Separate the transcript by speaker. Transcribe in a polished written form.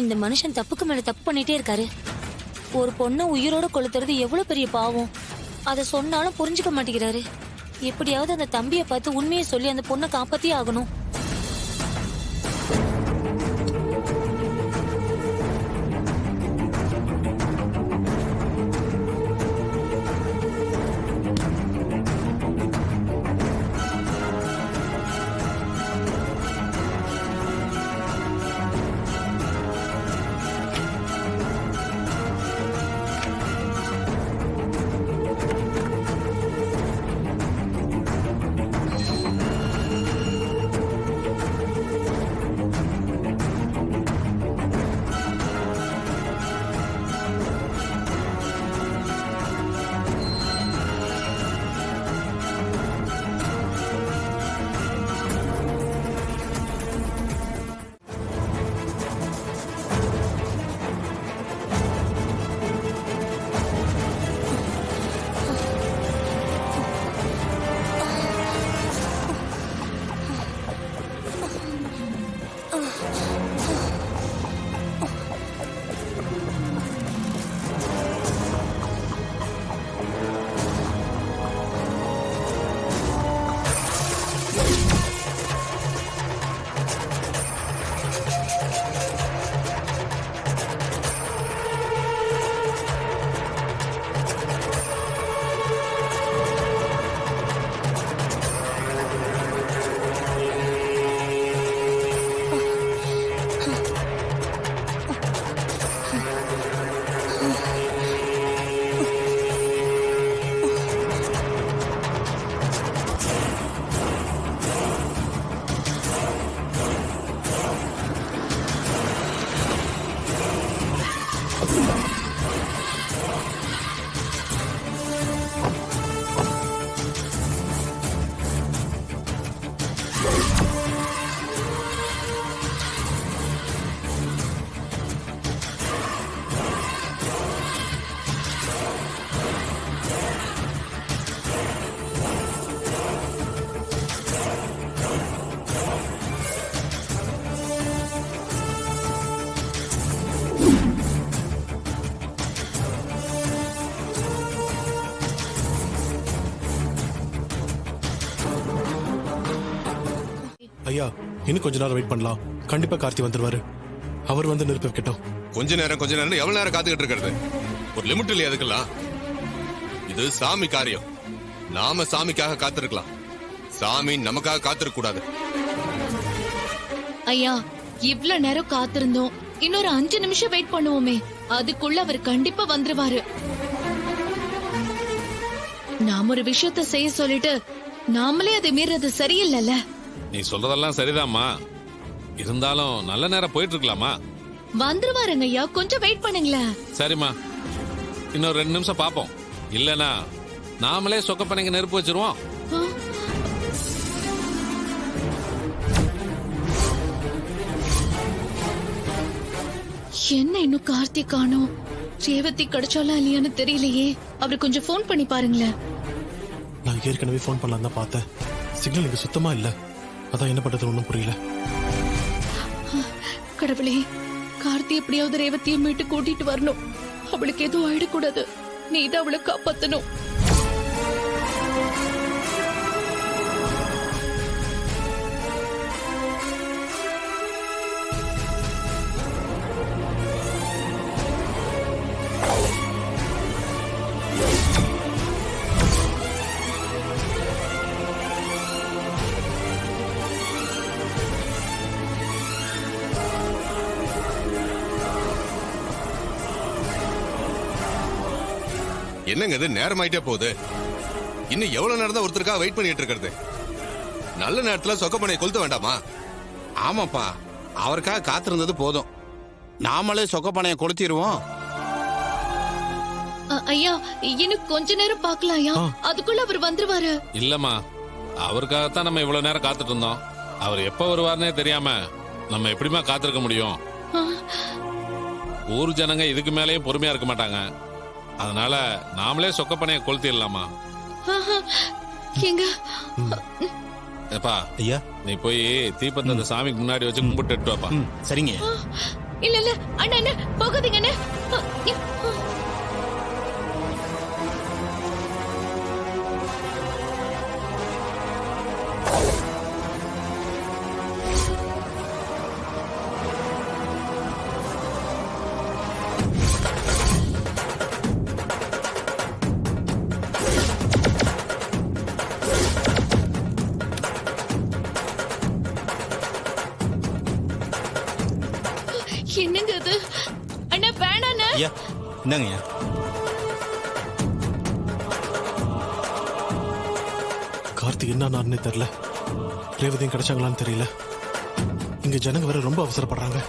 Speaker 1: இந்த மனுஷன் தப்புக்கு மேல தப்பு பண்ணிட்டே இருக்காரு. ஒரு பொண்ணை உயிரோட கொளுத்துறது எவ்வளவு பெரிய பாவம். அத சொன்னாலும் புரிஞ்சுக்க மாட்டேங்கிறாரு. எப்படியாவது அந்த தம்பியை பார்த்து உண்மையை சொல்லி அந்த பொண்ணை காப்பாத்தியே ஆகணும்.
Speaker 2: ஐயா, இன்னும் கொஞ்ச நேரம் வெயிட் பண்ணலாம். கண்டிப்பா கார்த்தி வந்துருவாரு. அவர் வந்து நிறுத்தி வைக்கட்டும்.
Speaker 3: கொஞ்ச நேரம் எவ்வளவு நேரம் காத்துக்கிட்டு இருக்கிறது? ஒரு லிமிட் இல்லையா அதுக்கெல்லாம்? இது சாமி காரியம். நாம சாமிக்காக காத்திருக்கலாம், சாமி நமக்காக காத்திருக்க கூடாது.
Speaker 4: ஐயா, இவ்ளோ நேரம் காத்திருந்தோம். இன்னொரு 5 நிமிஷம் வெயிட் பண்ணுவோமே, அதுக்குள்ள அவர் கண்டிப்பா வந்துருவாரு. நாம ஒரு விஷயத்த செய்ய சொல்லிட்டு நாமளே அதை மீறது சரியில்லைல்ல.
Speaker 5: நீ சொல்றதெல்லாம் சரிதாம்மா, இருந்தாலும் நல்ல நேரம் போயிட்டு இருக்கலாமா?
Speaker 4: வந்துருவாருங்க ஐயா, கொஞ்சம் வெயிட் பண்ணுங்களேன்.
Speaker 5: சரிம்மா, இன்னொரு 2 நிமிஷம் பாப்போம். இல்லனா நாமளே சொக்கப்பனைக்கு நெருப்பு வச்சிருவோம்.
Speaker 4: என்ன இன்னும் கார்த்திக் காணோம்? ரேவதி கிடைச்சாலா இல்லையான்னு தெரியலையே. அவர் கொஞ்சம் போன் பண்ணி பாருங்களேன்.
Speaker 2: நான் ஏற்கனவே போன் பண்ணலாம் தான் பார்த்தேன். சிக்னல் இங்க சுத்தமா இல்ல. அதான் என்ன பண்றது ஒண்ணும் புரியல.
Speaker 4: கடவுளே, கார்த்தி எப்படியாவது ரேவதியை மீட்டு கூட்டிட்டு வரணும். அவளுக்கு எதுவும் ஆயிடக்கூடாது. நீ தான் அவளை காப்பாத்தணும்.
Speaker 3: என்னங்க இது, நேரம் ஆயிட்டே போகுது. இன்னும் எவ்வளவு நேரம் தான் ஒருத்தருக்காக வெயிட் பண்ணிட்டு இருக்கிறது? நல்ல நேரத்துல சொக்கப்பனையை கொளுத்த வேண்டாமா?
Speaker 6: ஆமாப்பா, அவருக்காக காத்திருந்தது போதும். நாமளே சொக்கப்பனையை கொளுத்திடுவோம்.
Speaker 4: ஐயா, இன்னும் கொஞ்ச நேரம் பாக்கலாம் ஐயா, அதுக்குள்ள அவர் வந்துருவாரு.
Speaker 5: இல்லம்மா, அவருக்காகத்தான் நம்ம இவ்வளவு நேரம் காத்துட்டு இருந்தோம். அவர் எப்ப வருவாருன்னே தெரியாம நம்ம எப்படிமா காத்திருக்க முடியும்? ஊர் ஜனங்க இதுக்கு மேலேயும் பொறுமையா இருக்க மாட்டாங்க. அதனால நாமளே சொக்கப்பனையை கொளுத்திடலாமா?
Speaker 6: ஐயா,
Speaker 5: நீ போய் தீபத்தை அந்த சாமிக்கு முன்னாடி வச்சு கும்பிட்டு வாப்பா.
Speaker 6: சரிங்க.
Speaker 4: இல்ல இல்ல அண்ணா அண்ணா போகாதீங்க அண்ணா என்னங்க அது அண்ணா வேணாண்ணா
Speaker 7: ஐயா என்னங்க ஐயா
Speaker 2: கார்த்திக் என்ன ஆனாருன்னே தெரியல. ரேவதியும் கிடைச்சாங்களான்னு தெரியல. இங்க ஜனங்க வேற ரொம்ப அவசரப்படுறாங்க.